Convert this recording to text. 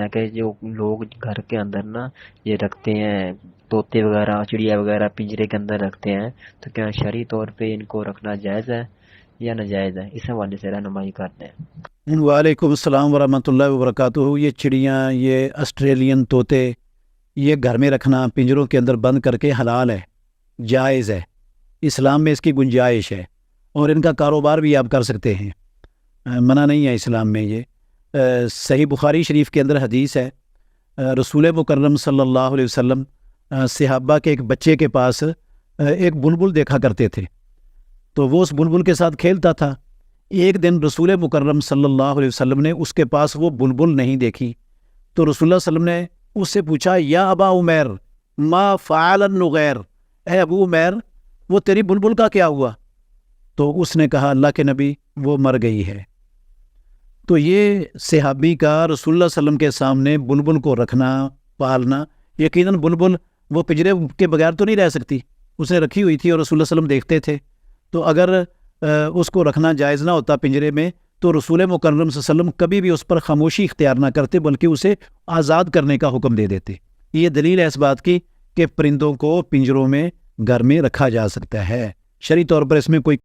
کہ جو لوگ گھر کے اندر نا یہ رکھتے ہیں طوطے وغیرہ چڑیا وغیرہ پنجرے کے اندر رکھتے ہیں، تو کیا شرعی طور پہ ان کو رکھنا جائز ہے یا ناجائز ہے؟ اس حوالے سے رہنمائی کرتے ہیں۔ وعلیکم السلام ورحمۃ اللہ وبرکاتہ۔ یہ چڑیاں، یہ آسٹریلین طوطے، یہ گھر میں رکھنا پنجروں کے اندر بند کر کے حلال ہے، جائز ہے، اسلام میں اس کی گنجائش ہے، اور ان کا کاروبار بھی آپ کر سکتے ہیں، منع نہیں ہے اسلام میں۔ یہ صحیح بخاری شریف کے اندر حدیث ہے، رسول مکرم صلی اللہ علیہ وسلم صحابہ کے ایک بچے کے پاس ایک بلبل دیکھا کرتے تھے، تو وہ اس بلبل کے ساتھ کھیلتا تھا۔ ایک دن رسول مکرم صلی اللہ علیہ وسلم نے اس کے پاس وہ بلبل نہیں دیکھی، تو رسول اللہ صلی اللہ علیہ وسلم نے اس سے پوچھا، یا ابا عمیر ما فعل النغیر، اے ابو عمیر وہ تیری بلبل کا کیا ہوا؟ تو اس نے کہا، اللہ کے نبی وہ مر گئی ہے۔ تو یہ صحابی کا رسول اللہ صلی اللہ علیہ وسلم کے سامنے بلبل کو رکھنا، پالنا، یقیناً بلبل وہ پنجرے کے بغیر تو نہیں رہ سکتی، اس نے رکھی ہوئی تھی اور رسول اللہ صلی اللہ علیہ وسلم دیکھتے تھے، تو اگر اس کو رکھنا جائز نہ ہوتا پنجرے میں تو رسول مکرم صلی اللہ علیہ وسلم کبھی بھی اس پر خاموشی اختیار نہ کرتے، بلکہ اسے آزاد کرنے کا حکم دے دیتے۔ یہ دلیل ہے اس بات کی کہ پرندوں کو پنجروں میں گھر میں رکھا جا سکتا ہے، شرعی طور پر اس میں کوئی